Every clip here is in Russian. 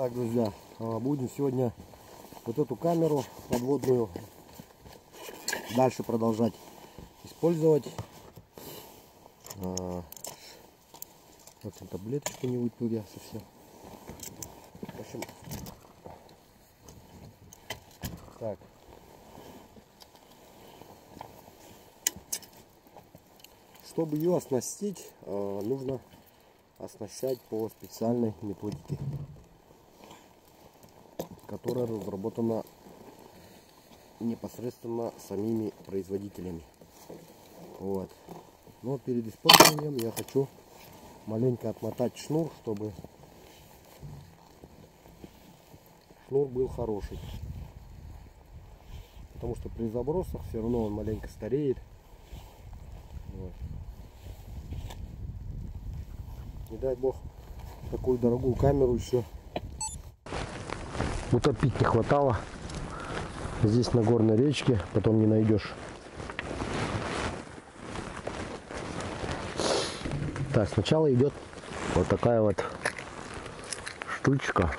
Так, друзья, будем сегодня вот эту камеру подводную дальше продолжать использовать. Вот там таблеточку не выпил я совсем. В общем, так. Чтобы ее оснастить, нужно оснащать по специальной методике, которая разработана непосредственно самими производителями. Вот. Но перед использованием я хочу маленько отмотать шнур, чтобы шнур был хороший. Потому что при забросах все равно он маленько стареет. Вот. Не дай бог такую дорогую камеру еще утопить не хватало. Здесь на горной речке потом не найдешь. Так, сначала идет вот такая вот штучка.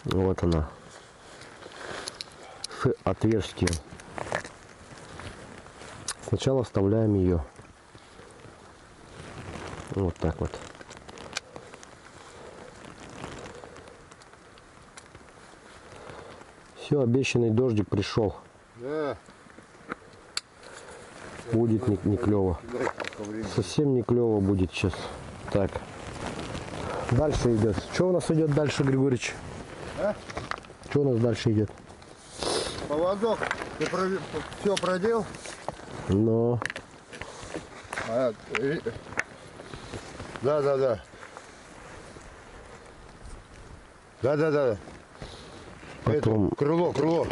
Вот она. С отверстием. Сначала вставляем ее. Вот так вот. Все, обещанный дождик пришел. Да. Будет не клево. Совсем не клево будет сейчас. Так. Дальше идет. Что у нас идет дальше, Григорьевич? А? Что у нас дальше идет? Поводок. Ты все продел? Но. Да. Да. Потом это, крыло.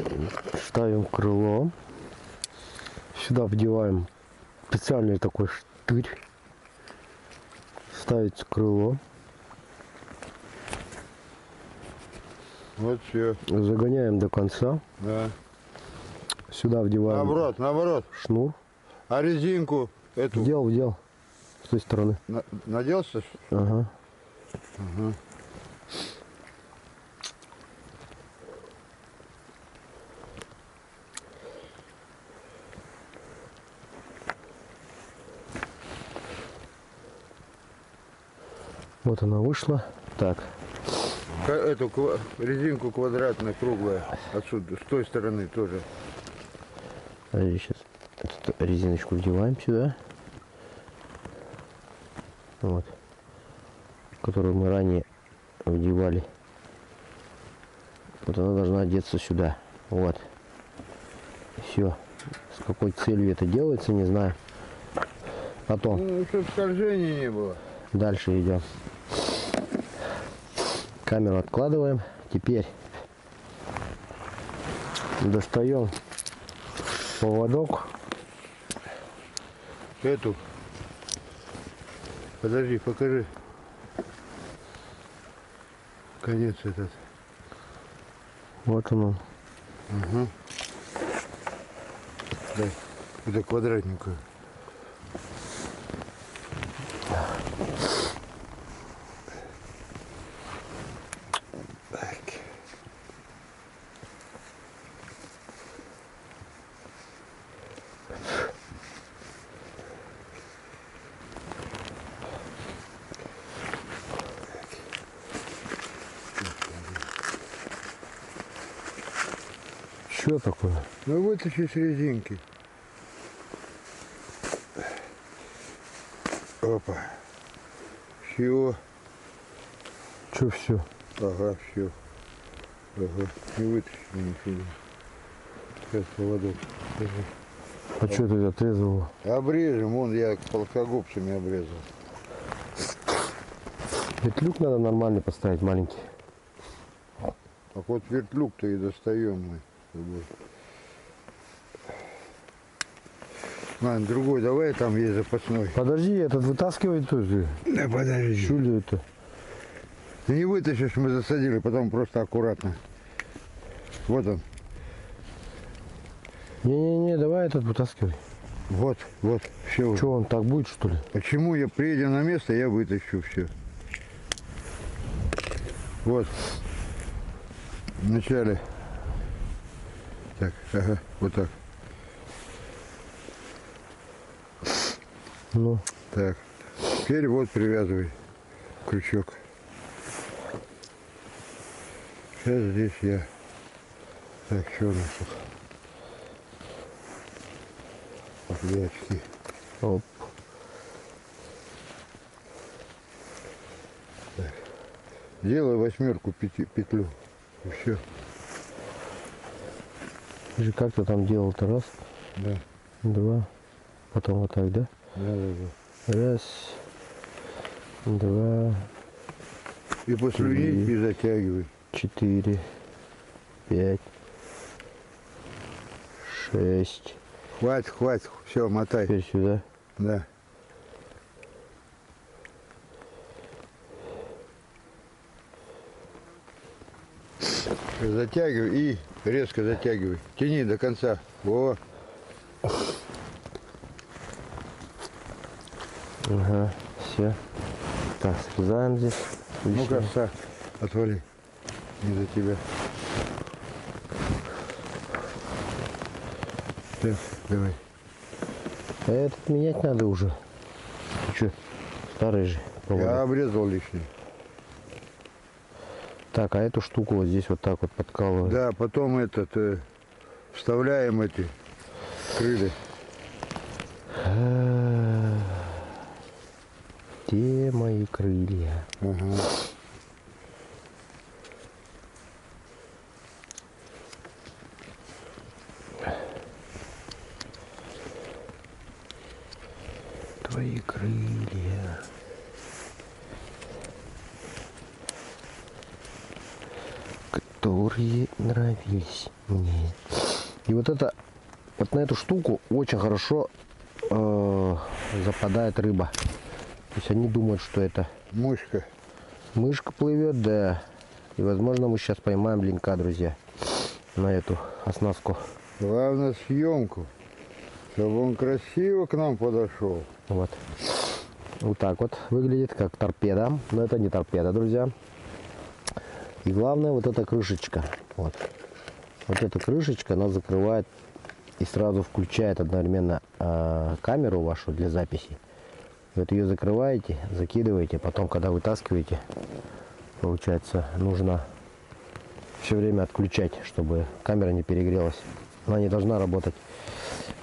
Ставим крыло. Сюда вдеваем специальный такой штырь. Ставить крыло. Вот все. Загоняем до конца. Да. Сюда вдеваем наоборот. шнур. А резинку эту? Вдел. С той стороны. Наделся? Ага. Ага. Вот она вышла. Так. Эту резинку квадратную, круглая. Отсюда, с той стороны тоже. Сейчас эту резиночку вдеваем сюда. Вот. Которую мы ранее вдевали. Вот она должна одеться сюда. Вот. Все. С какой целью это делается, не знаю. Потом. Ну, чтобы скольжения не было. Дальше идем. Камеру откладываем. Теперь достаем поводок. Эту. Подожди, покажи. Конец этот. Вот он. Угу. Дай. Это квадратненькую. Что такое? Ну вытащи с резинки. Опа. Все. Что все? Ага, все. Ага. Не вытащи ничего. Сейчас поводок. А что ты отрезал? Обрежем, вон я плоскогубцами обрезал. Петлюк надо нормально поставить, маленький. Так вот вертлюг-то и достаем мы. Ладно, другой давай, там есть запасной. Подожди, этот вытаскивай тоже. Да подожди. Что ли это? Ты не вытащишь, мы засадили, потом просто аккуратно. Вот он. Не, давай этот вытаскивай. Вот, все. Что, он так будет, что ли? Почему я приедем на место, я вытащу все. Вот. Вначале. Так, ага, вот так. Ну. Так. Теперь вот привязывай крючок. Сейчас здесь я. Так, что у нас тут? Поклячки. Оп. Так. Делай 8 петлю. И все. Же как ты там делал-то? Раз, Да. два, потом вот так, да? Да. Раз, два, И после линейки затягивай. 4, 5, 6. Хватит, все, мотай. Теперь сюда. Да. Затягивай и резко затягивай. Тяни до конца. Во. Ага, все. Так, срезаем здесь. Ну-ка, отвали. Не за тебя. Так, давай. А этот менять надо уже. Ты что, старый же. Я обрезал лишний. Так, а эту штуку вот здесь вот так вот подкалываем. Да, потом вставляем эти крылья. Где мои крылья? Ага. Твои крылья. Которые нравились мне. И вот это, вот на эту штуку очень хорошо западает рыба. То есть они думают, что это Мышка. мышка плывет, да. И возможно мы сейчас поймаем линька, друзья, на эту оснастку. Главное съемку, чтобы он красиво к нам подошел. Вот. Вот так вот выглядит, как торпеда. Но это не торпеда, друзья. И главное, вот эта крышечка. Вот. Вот эта крышечка, она закрывает и сразу включает одновременно камеру вашу для записи. Вот ее закрываете, закидываете, потом, когда вытаскиваете, получается, нужно все время отключать, чтобы камера не перегрелась. Она не должна работать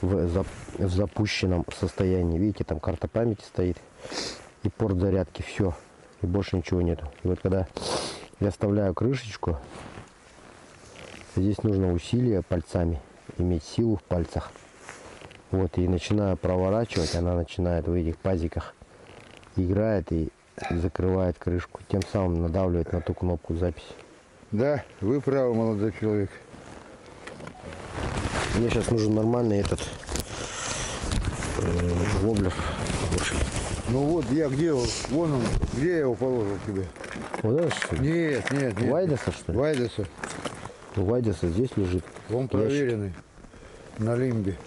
в запущенном состоянии. Видите, там карта памяти стоит и порт зарядки, все, и больше ничего нету. И вот когда я вставляю крышечку, здесь нужно усилие пальцами, иметь силу в пальцах. Вот, и начинаю проворачивать, она начинает в этих пазиках играет и закрывает крышку, тем самым надавливает на ту кнопку записи. Да, вы правы, молодой человек. Мне сейчас нужен нормальный этот воблер. Ну вот я где его, вон он, где я его положил тебе? Вот это что ли? Нет. Вайдеса, что ли? Вайдеса. У Вайдеса здесь лежит. Он проверенный. На лимбе.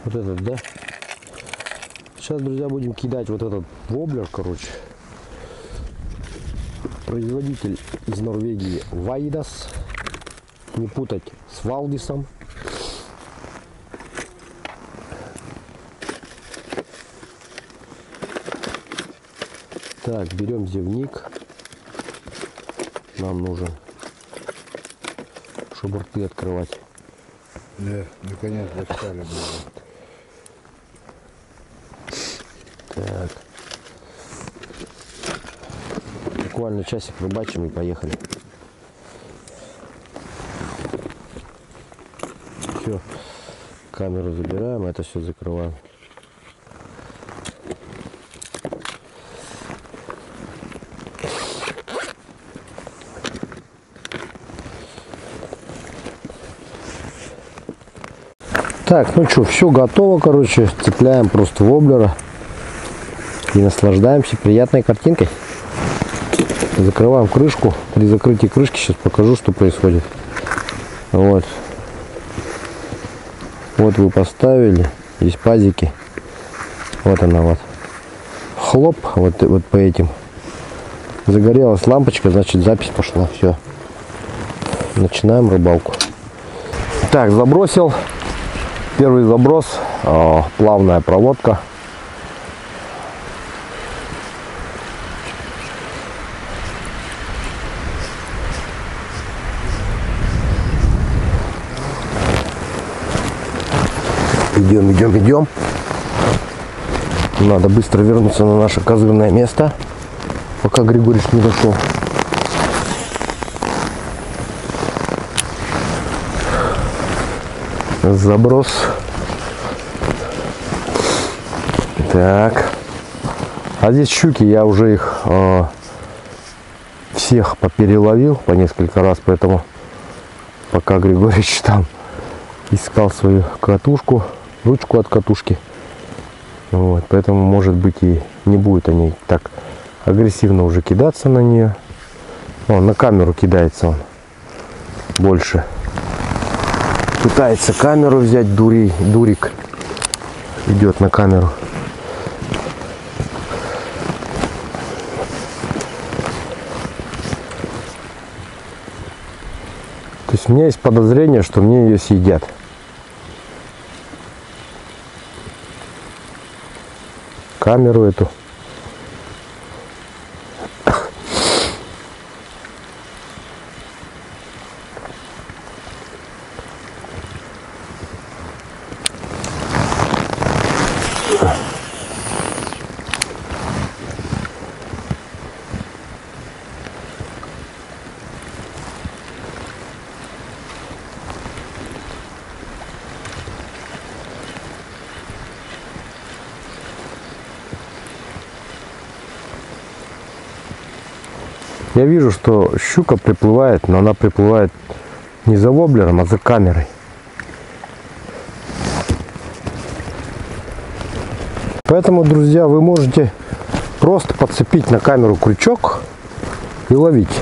Вот этот, да? Сейчас, друзья, будем кидать вот этот воблер, короче. Производитель из Норвегии Вайдас. Не путать с Валдисом. Так, берем зевник. Нам нужен, чтобы рты открывать. Да, наконец достали. Так. Буквально часик рыбачим и поехали. Все. Камеру забираем, это все закрываем. Так, ну что, все готово, короче. Цепляем просто воблера и наслаждаемся приятной картинкой. Закрываем крышку. При закрытии крышки сейчас покажу, что происходит. Вот. Вот вы поставили. Здесь пазики. Вот она вот. Хлоп. Вот по этим. Загорелась лампочка, значит запись пошла. Все. Начинаем рыбалку. Так, забросил. Первый заброс. Плавная проводка. Идем. Надо быстро вернуться на наше козырное место, пока Григорьевич не дошел. Заброс. Так. А здесь щуки, я уже их всех попереловил по несколько раз, поэтому пока Григорьевич там искал свою катушку, ручку от катушки, вот, поэтому может быть и не будет они так агрессивно уже кидаться на нее. На камеру кидается он больше, пытается камеру взять, дурик идет на камеру. То есть у меня есть подозрение, что мне ее съедят. Камеру эту. Я вижу, что щука приплывает, но она приплывает не за воблером, а за камерой. Поэтому, друзья, вы можете просто подцепить на камеру крючок и ловить.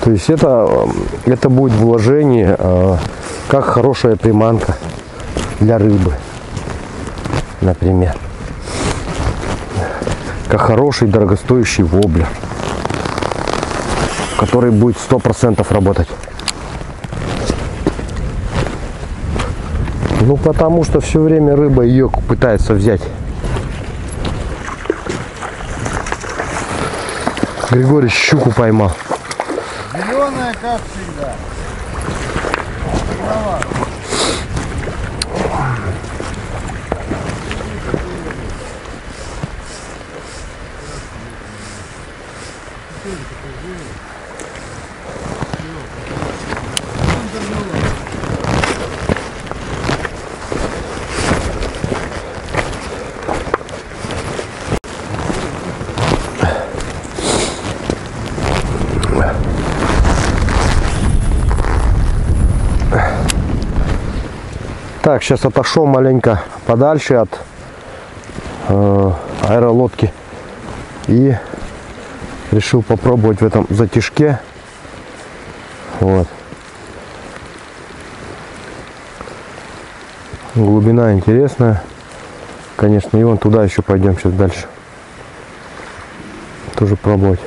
То есть это будет вложение, как хорошая приманка для рыбы, например. Как хороший дорогостоящий воблер, который будет 100% работать. Ну потому что все время рыба ее пытается взять. Григорий щуку поймал. Зеленая, как всегда. Так, сейчас отошел маленько подальше от аэролодки и решил попробовать в этом затишке. Вот. Глубина интересная, конечно, и вон туда еще пойдем сейчас дальше. Тоже пробовать.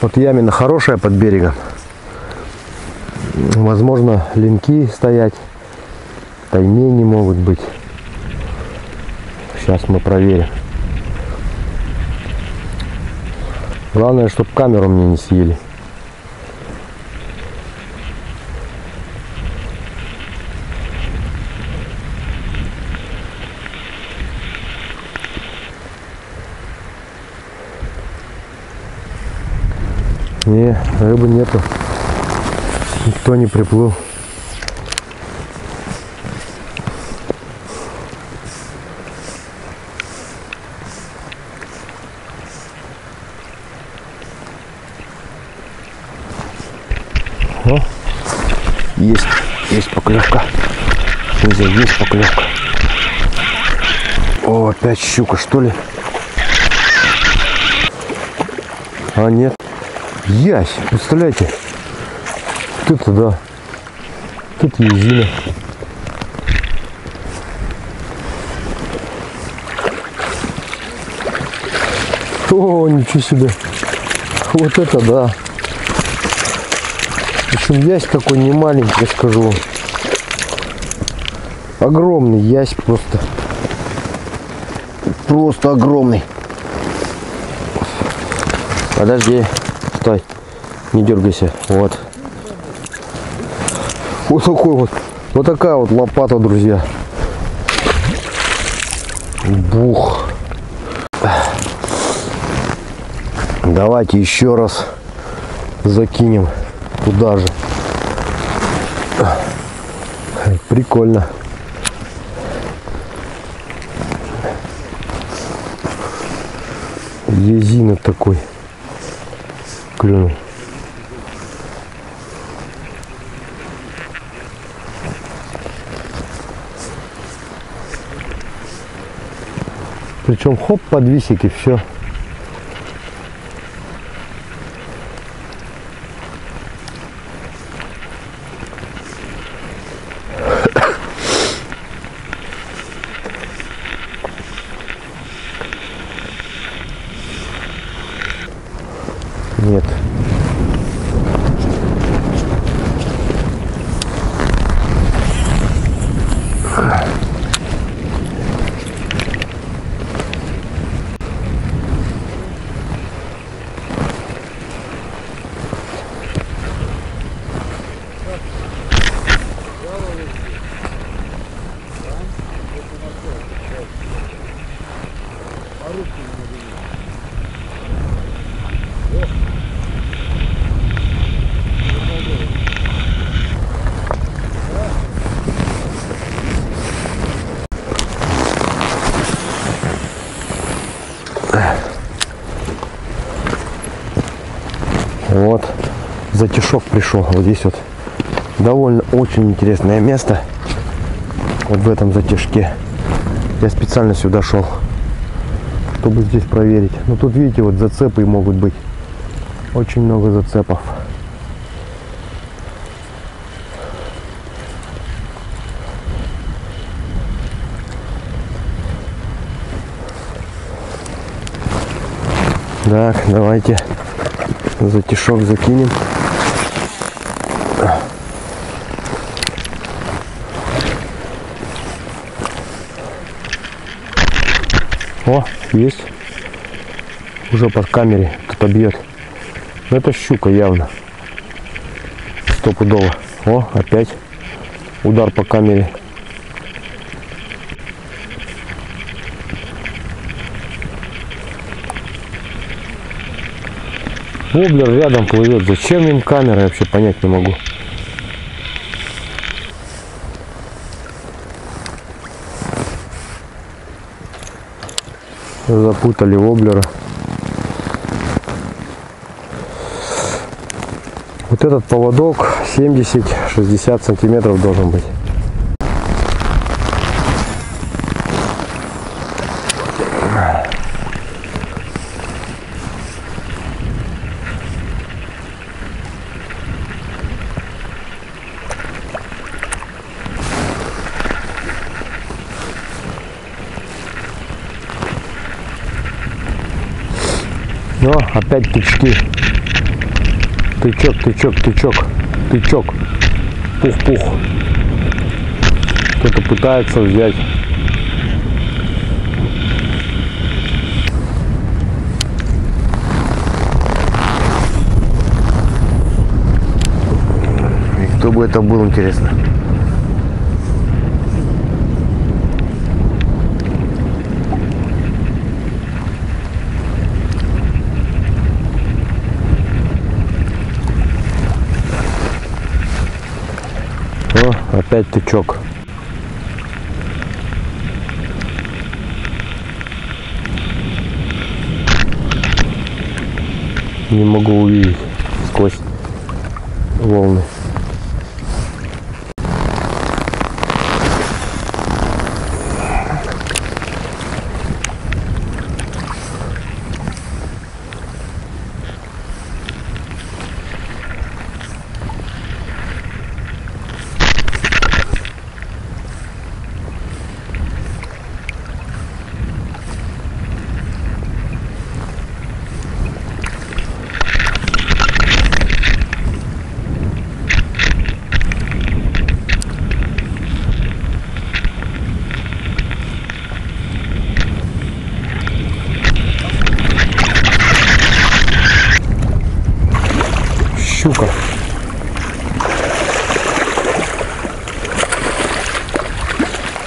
Вот ямина хорошая под берегом. Возможно, линки стоять, таймени могут быть. Сейчас мы проверим. Главное, чтобы камеру мне не съели. Не, рыбы нету. Никто не приплыл. О, есть поклевка. Друзья, есть поклевка. О, опять щука, что ли? А нет. Ясь, представляете? Вот это да. Тут езина. О, ничего себе. Вот это да. Причем ясь такой не маленький, я скажу. Огромный ясь просто. Просто огромный. Подожди. Стой. Не дергайся. Вот. Вот такой вот. Вот такая вот лопата, друзья. Бух. Давайте еще раз закинем туда же. Прикольно. Езина такой клюнул. Причем хоп, подвисик и все. Нет. Вот, затишок пришел. Вот здесь вот довольно очень интересное место. Вот в этом затишке. Я специально сюда шел, чтобы здесь проверить. Но тут, видите, вот зацепы могут быть. Очень много зацепов. Так, давайте затишок закинем. О, есть. Уже под камере кто-то бьет. Но это щука явно. Стопудово. О, опять удар по камере. Воблер рядом плывет. Зачем им камера, я вообще понять не могу. Запутали воблера. Вот этот поводок 70-60 сантиметров должен быть. О, опять тычки. Тычок, тычок, тычок, тычок. Пух-пух. Кто-то пытается взять. И кто бы это был, интересно? О, опять тычок. Не могу увидеть сквозь волны. Щука.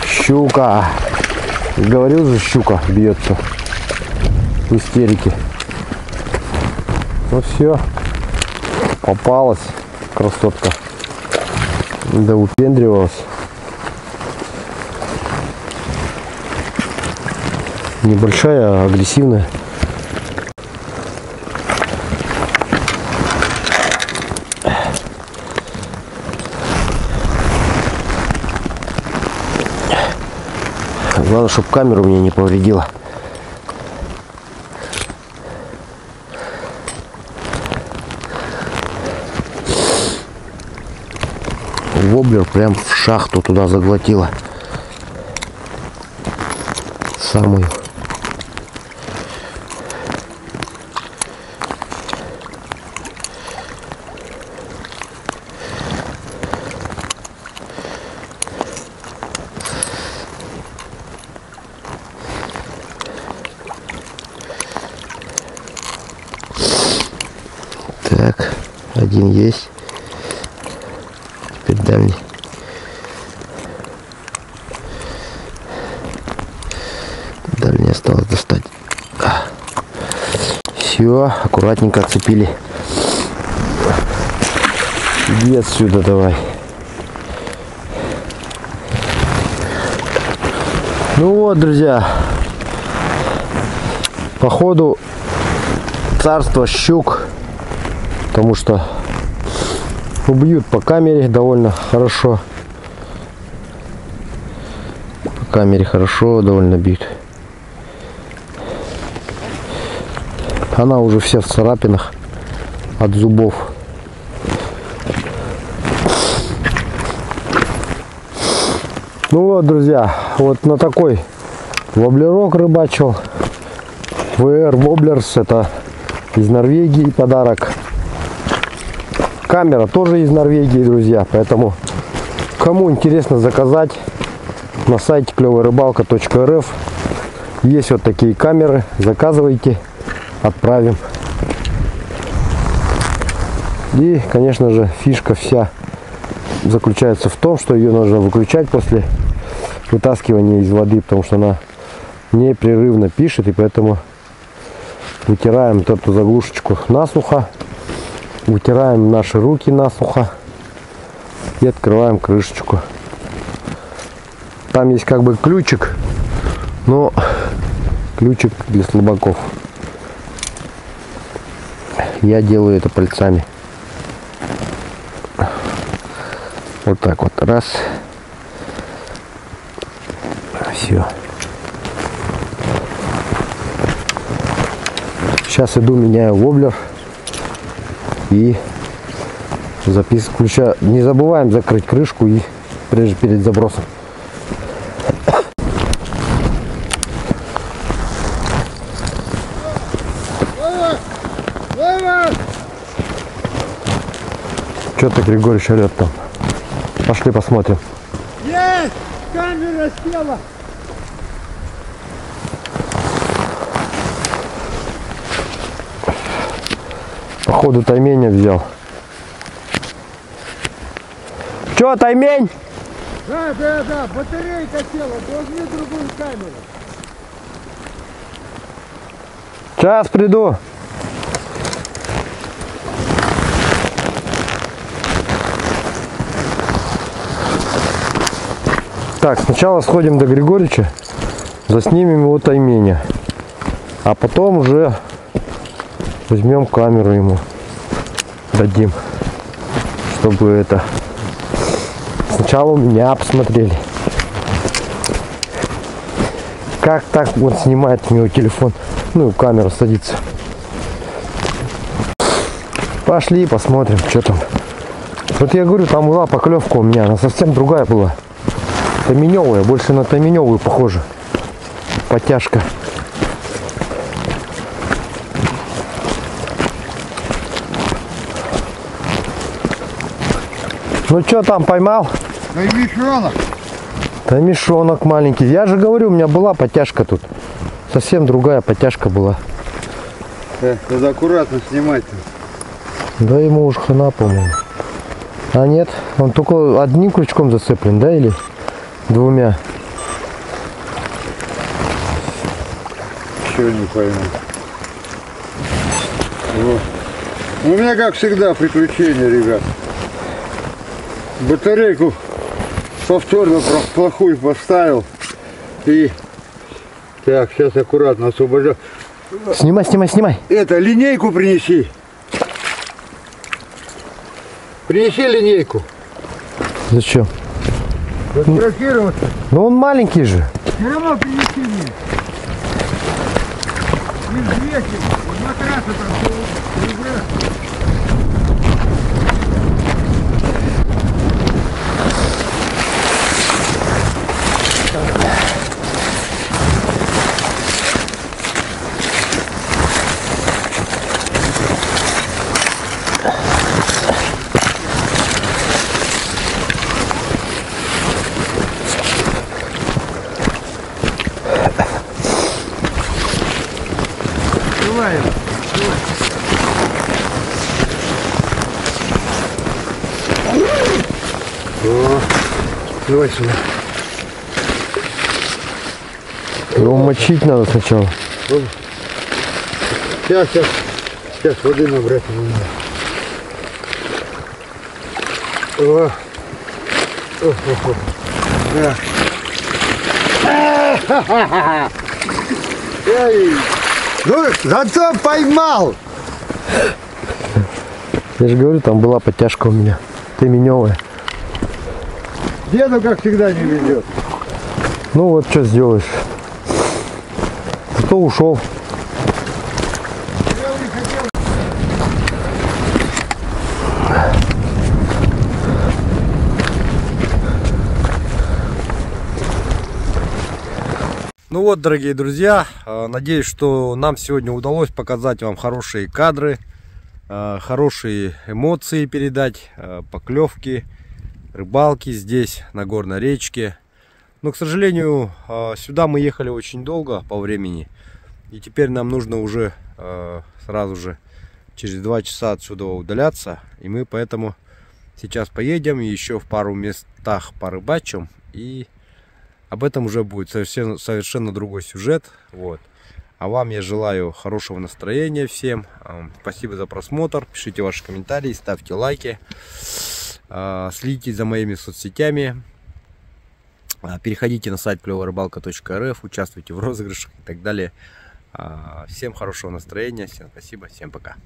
Щука. Говорил же, щука бьется в истерике. Ну все, попалась красотка. Да упендривалась. Небольшая, а агрессивная. Главное, чтобы камеру мне не повредила. Воблер прям в шахту туда заглотила. Самую. Так, один есть. Теперь дальний. Дальний осталось достать. Все, аккуратненько отцепили. Иди отсюда давай. Ну вот, друзья. Походу царство щук. Потому что бьют по камере довольно хорошо. По камере хорошо довольно бьют. Она уже вся в царапинах от зубов. Ну вот, друзья, вот на такой воблерок рыбачил. VR Wobblers, это из Норвегии подарок. Камера тоже из Норвегии, друзья, поэтому кому интересно заказать, на сайте клёвая-рыбалка.рф есть вот такие камеры, заказывайте, отправим. И, конечно же, фишка вся заключается в том, что ее нужно выключать после вытаскивания из воды, потому что она непрерывно пишет, и поэтому вытираем вот эту заглушечку насухо. Вытираем наши руки насухо и открываем крышечку. Там есть как бы ключик, но ключик для слабаков. Я делаю это пальцами. Вот так вот. Раз. Все. Сейчас иду, меняю воблер. И включаю. Не забываем закрыть крышку и прежде перед забросом. Что-то Григорьевич орет там. Пошли посмотрим. Есть! Камера села! Походу тайменя взял. Че, таймень? Да, батарейка села, возьми другую камеру. Сейчас приду. Так, сначала сходим до Григорича, заснимем его тайменя, а потом уже возьмем камеру ему, дадим, чтобы это... Сначала у меня посмотрели. Как так вот снимает у него телефон, ну и камера садится. Пошли посмотрим, что там. Вот я говорю, там была поклевка у меня, она совсем другая была. Таменевая, больше на таменевую похоже. Подтяжка. Ну что там, поймал? Таймишонок. Таймишонок маленький. Я же говорю, у меня была подтяжка тут. Совсем другая подтяжка была. Надо аккуратно снимать-то. Да ему уж хана, по-моему. А нет, он только одним крючком зацеплен, да, или двумя? Чего не пойму. Вот. У меня, как всегда, приключения, ребят. Батарейку повторно плохую поставил. И так, сейчас аккуратно освобождаю. Снимай, снимай, снимай. Это, линейку принеси. Принеси линейку. Зачем? Фотографироваться. Ну он маленький же. Все равно принеси мне. Не взвесим. Матраса там все лежат. Давай сюда. Его мочить надо сначала. Сейчас воды набрать ему надо. Да. Ну, зато поймал. Я же говорю, там была подтяжка у меня. Таменевая. Деду, как всегда, не везет. Ну вот что сделаешь. Зато ушел. Ну вот, дорогие друзья, надеюсь, что нам сегодня удалось показать вам хорошие кадры, хорошие эмоции передать, поклевки, рыбалки здесь, на горной речке. Но, к сожалению, сюда мы ехали очень долго по времени. И теперь нам нужно уже сразу же через 2 часа отсюда удаляться. И мы поэтому сейчас поедем и еще в пару местах порыбачим. И об этом уже будет совершенно другой сюжет. Вот. А вам я желаю хорошего настроения всем. Спасибо за просмотр. Пишите ваши комментарии, ставьте лайки. Следите за моими соцсетями. Переходите на сайт клёварыбалка.рф, участвуйте в розыгрышах и так далее. Всем хорошего настроения. Всем спасибо. Всем пока.